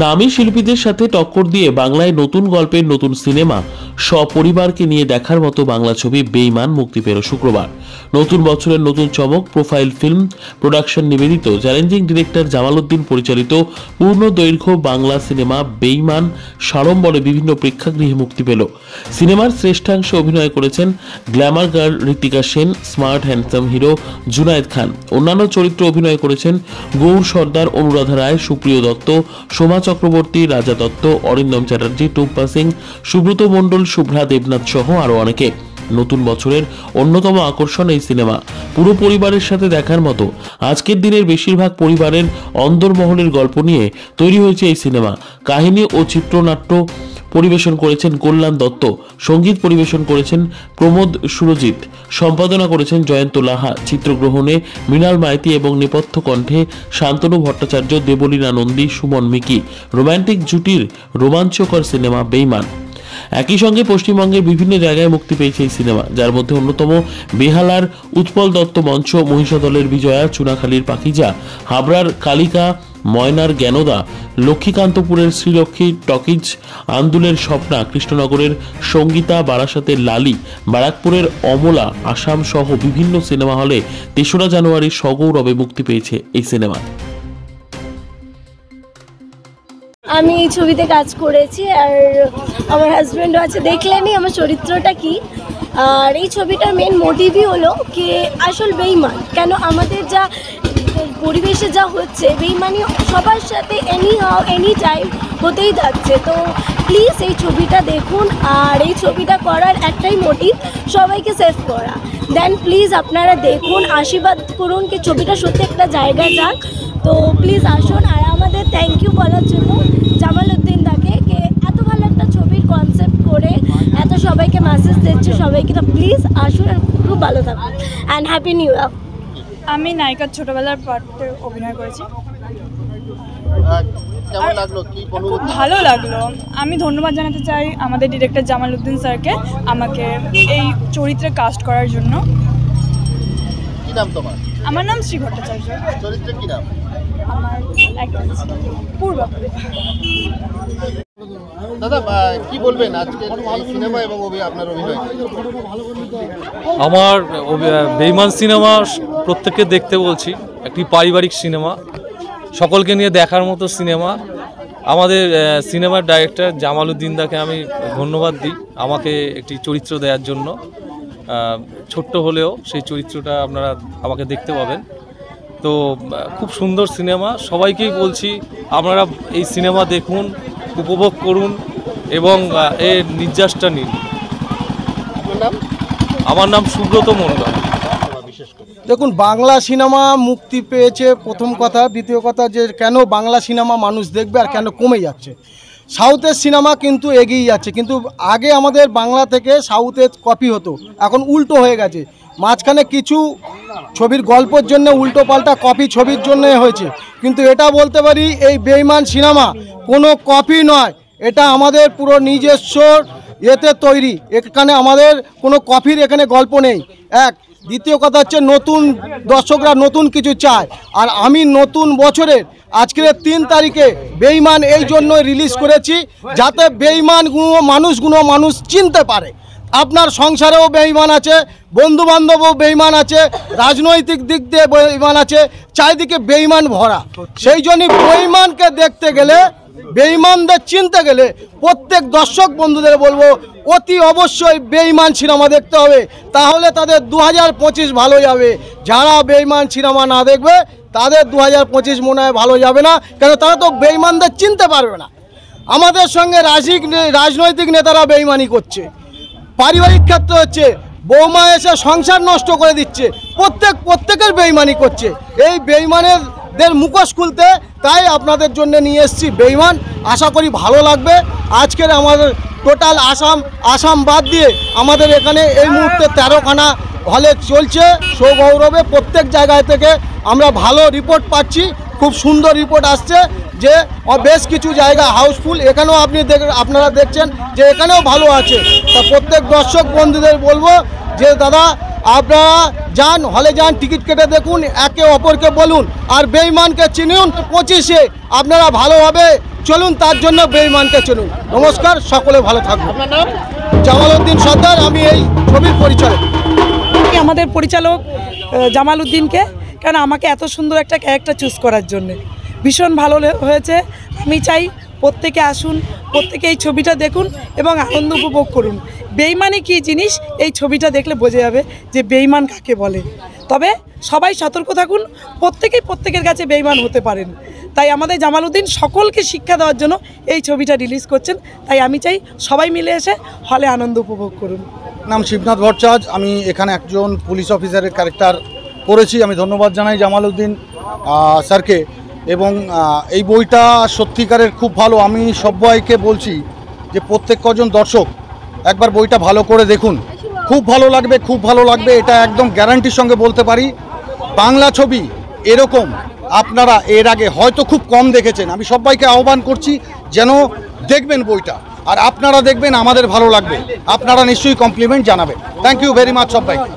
নামী শিল্পীদের সাথে টক্কর দিয়ে বাংলায় নতুন গল্পের নতুন সিনেমা সপরিবারকে নিয়ে দেখার মতো বাংলা ছবি বেঈমান মুক্তি পেল শুক্রবার। নতুন বছরের নতুন চমক প্রোফাইল ফিল্ম প্রোডাকশন নিবেদিত চ্যালেঞ্জিং ডিরেক্টর জামাল উদ্দিন পরিচালিত পূর্ণ দৈর্ঘ্য বাংলা সিনেমা বেঈমান সাড়ম্বরে বিভিন্ন প্রেক্ষাগৃহে মুক্তি পেল। সিনেমার শ্রেষ্ঠাংশে অভিনয় করেছেন glamour girl Ritika Sen, smart handsome hero Junaid Khan. অন্যান্য চরিত্রে অভিনয় করেছেন গৌর সর্দার, অনুরাধা রায়, সুপ্রিয় দত্ত, সোমা চক্রবর্তী, রাজা দত্ত, অরিন্দম চ্যাটার্জি, টুম্পা সিং, সুব্রত মণ্ডল, শুভ্রা দেবনাথ সহ আরো অনেকে। নতুন বছরের অন্যতম আকর্ষণ এই সিনেমা পুরো পরিবারের সাথে দেখার মতো। আজকের দিনের বেশিরভাগ পরিবারের অন্দরমহলের গল্প নিয়ে তৈরি হয়েছে এই সিনেমা। কাহিনী ও চিত্রনাট্য পরিবেশন করেছেন কল্যাণ দত্ত, সঙ্গীত পরিবেশন করেছেন প্রমোদ সুরজিৎ, সম্পাদনা করেছেন জয়ন্ত লাহা, চিত্রগ্রহণে মৃণাল মাইতি এবং নেপথ্য কণ্ঠে শান্তনু ভট্টাচার্য, দেবলীনা নন্দী, সুমন মিকি। রোমান্টিক জুটির রোমাঞ্চকর সিনেমা বেঈমান। একই সঙ্গে পশ্চিমবঙ্গের বিভিন্ন জায়গায় মুক্তি পেয়েছে এই সিনেমা, যার মধ্যে অন্যতম বেহালার উৎপল দত্ত মঞ্চ, মহিষাদলের বিজয়া, চুনাখালীর পাখিজা, হাবড়ার কালিকা, ময়নার জ্ঞানদা, লক্ষ্মীকান্তপুরের শ্রীলক্ষ্মী টকিজ, আন্দুলের স্বপ্না, কৃষ্ণনগরের সঙ্গীতা, বারাসাতের লালি, ব্যারাকপুরের অমলা, আসাম সহ বিভিন্ন সিনেমা হলে ৩রা জানুয়ারি সগৌরবে মুক্তি পেয়েছে এই সিনেমা। আমি এই ছবিতে কাজ করেছি আর আমার হাজব্যান্ডও আছে। দেখলেনই আমার চরিত্রটা কি। আর এই ছবিটার মেন মোটিভই হলো কি আসল বেঈমান কেন, আমাদের যা পরিবেশে যা হচ্ছে বেঈমানি সবার সাথে এনি টাইম হতেই থাকছে। তো প্লিজ এই ছবিটা দেখুন। আর এই ছবিটা করার একটাই মোটিভ সবাইকে সেভ করা। দেন প্লিজ আপনারা দেখুন, আশীর্বাদ করুন কি ছবিটা সত্যি একটা জায়গায় যাক। তো প্লিজ আসুন। আর আমাদের থ্যাংক ইউ বলার জন্য জামাল উদ্দিন দাকে, কে এত ভালো একটা ছবির কনসেপ্ট করে এত সবাইকে মেসেজ দিচ্ছে সবাইকে। তো প্লিজ আসুন আর খুব ভালো থাকুন অ্যান্ড হ্যাপি নিউ ইয়ার। আমি নায়িকার ছোটবেলার পার্টে অভিনয় করেছি। খুব ভালো লাগলো। আমি ধন্যবাদ জানাতে চাই আমাদের ডিরেক্টর জামাল উদ্দিন স্যারকে আমাকে এই চরিত্রে কাস্ট করার জন্য। আমার নাম শ্রী ভট্টাচার্য। চরিত্রের কি নাম? আমার অ্যাক্ট্রেস পূর্বা। দাদা কি বলবেন আজকে সিনেমা এবং আপনার অভিনয়? আমার বেঈমান সিনেমা প্রত্যেককে দেখতে বলছি। একটি পারিবারিক সিনেমা, সকলকে নিয়ে দেখার মতো সিনেমা। আমাদের সিনেমার ডাইরেক্টর জামাল উদ্দিন দাকে আমি ধন্যবাদ দিই আমাকে একটি চরিত্র দেওয়ার জন্য। ছোট্ট হলেও সেই চরিত্রটা আপনারা আমাকে দেখতে পাবেন। তো খুব সুন্দর সিনেমা, সবাইকেই বলছি আপনারা এই সিনেমা দেখুন, উপভোগ করুন এবং এর নির্যাসটা নিন। আমার নাম সুব্রত মণ্ডল। দেখুন, বাংলা সিনেমা মুক্তি পেয়েছে প্রথম কথা। দ্বিতীয় কথা যে কেন বাংলা সিনেমা মানুষ দেখবে আর কেন কমে যাচ্ছে। সাউথের সিনেমা কিন্তু এগিয়ে যাচ্ছে, কিন্তু আগে আমাদের বাংলা থেকে সাউথের কপি হতো, এখন উল্টো হয়ে গেছে। মাঝখানে কিছু ছবির গল্পের জন্য উল্টো পাল্টা কপি ছবির জন্য হয়েছে, কিন্তু এটা বলতে পারি এই বেঈমান সিনেমা কোনো কপি নয়, এটা আমাদের পুরো নিজস্ব এতে তৈরি। এখানে আমাদের কোনো কপির এখানে গল্প নেই। এক, দ্বিতীয় কথা হচ্ছে নতুন দর্শকরা নতুন কিছু চায়। আর আমি নতুন বছরের আজকের 3 তারিখে বেঈমান এই জন্যই রিলিজ করেছি যাতে বেঈমানগুলো মানুষ চিনতে পারে। আপনার সংসারেও বেঈমান আছে, বন্ধুবান্ধবও বেঈমান আছে, রাজনৈতিক দিক দিয়ে বেঈমান আছে, চারিদিকে বেঈমান ভরা। সেই জন্যই বেঈমানকে দেখতে গেলে, বেঈমানদের চিনতে গেলে প্রত্যেক দর্শক বন্ধুদের বলবো অতি অবশ্যই বেঈমান সিনেমা দেখতে হবে, তাহলে তাদের 2025 ভালো যাবে। যারা বেঈমান সিনেমা না দেখবে তাদের 2025 মনে হয় ভালো যাবে না, কেন তারা তো বেঈমানদের চিনতে পারবে না। আমাদের সঙ্গে রাজনৈতিক নেতারা বেঈমানি করছে, পারিবারিক ক্ষেত্রে হচ্ছে, বৌমা এসে সংসার নষ্ট করে দিচ্ছে, প্রত্যেকের বেঈমানি করছে। এই বেঈমানদের মুখোশ খুলতে তাই আপনাদের জন্য নিয়ে এসেছি বেঈমান। আশা করি ভালো লাগবে। আজকের আমাদের টোটাল আসাম বাদ দিয়ে আমাদের এখানে এই মুহূর্তে 13খানা হলে চলছে সগৌরবে। প্রত্যেক জায়গায় থেকে আমরা ভালো রিপোর্ট পাচ্ছি, খুব সুন্দর রিপোর্ট আসছে যে বেশ কিছু জায়গা হাউসফুল। এখানেও আপনারা দেখছেন যে এখানেও ভালো আছে। তা প্রত্যেক দর্শক বন্ধুদের বলবো যে দাদা আপনারা যান, হলে যান, টিকিট কেটে দেখুন, একে অপরকে বলুন, আর বেঈমানকে চিনুন। 25-এ আপনারা ভালোভাবে চলুন তার জন্য বেঈমানকে চলুন। নমস্কার, সকলে ভালো থাকবেন। আপনার নাম? জামালউদ্দিন সর্দার, আমি এই ছবির পরিচালক। আমাদের পরিচালক জামালউদ্দিনকে, কারণ আমাকে এত সুন্দর একটা ক্যারেক্টার চুজ করার জন্য ভীষণ ভালো হয়েছে। আমি চাই প্রত্যেকে আসুন, প্রত্যেকে এই ছবিটা দেখুন এবং আনন্দ উপভোগ করুন। বেঈমানি কী জিনিস এই ছবিটা দেখলে বোঝা যাবে যে বেঈমান কাকে বলে। তবে সবাই সতর্ক থাকুন, প্রত্যেকেই প্রত্যেকের কাছে বেঈমান হতে পারেন। তাই আমাদের জামালউদ্দিন সকলকে শিক্ষা দেওয়ার জন্য এই ছবিটা রিলিজ করছেন। তাই আমি চাই সবাই মিলে এসে হলে আনন্দ উপভোগ করুন। নাম শিবনাথ ভট্টাচার্য, আমি এখানে একজন পুলিশ অফিসারের ক্যারেক্টার করেছি। আমি ধন্যবাদ জানাই জামালউদ্দিন স্যারকে, এবং এই বইটা সত্যিকারের খুব ভালো। আমি সবাইকে বলছি যে প্রত্যেক কজন দর্শক একবার বইটা ভালো করে দেখুন, খুব ভালো লাগবে, খুব ভালো লাগবে, এটা একদম গ্যারান্টির সঙ্গে বলতে পারি। বাংলা ছবি এরকম আপনারা এর আগে হয়তো খুব কম দেখেছেন। আমি সবাইকে আহ্বান করছি যেন দেখবেন বইটা, আর আপনারা দেখবেন, আমাদের ভালো লাগবে, আপনারা নিশ্চয়ই কমপ্লিমেন্ট জানাবেন। থ্যাংক ইউ ভেরি মাচ সবাইকে।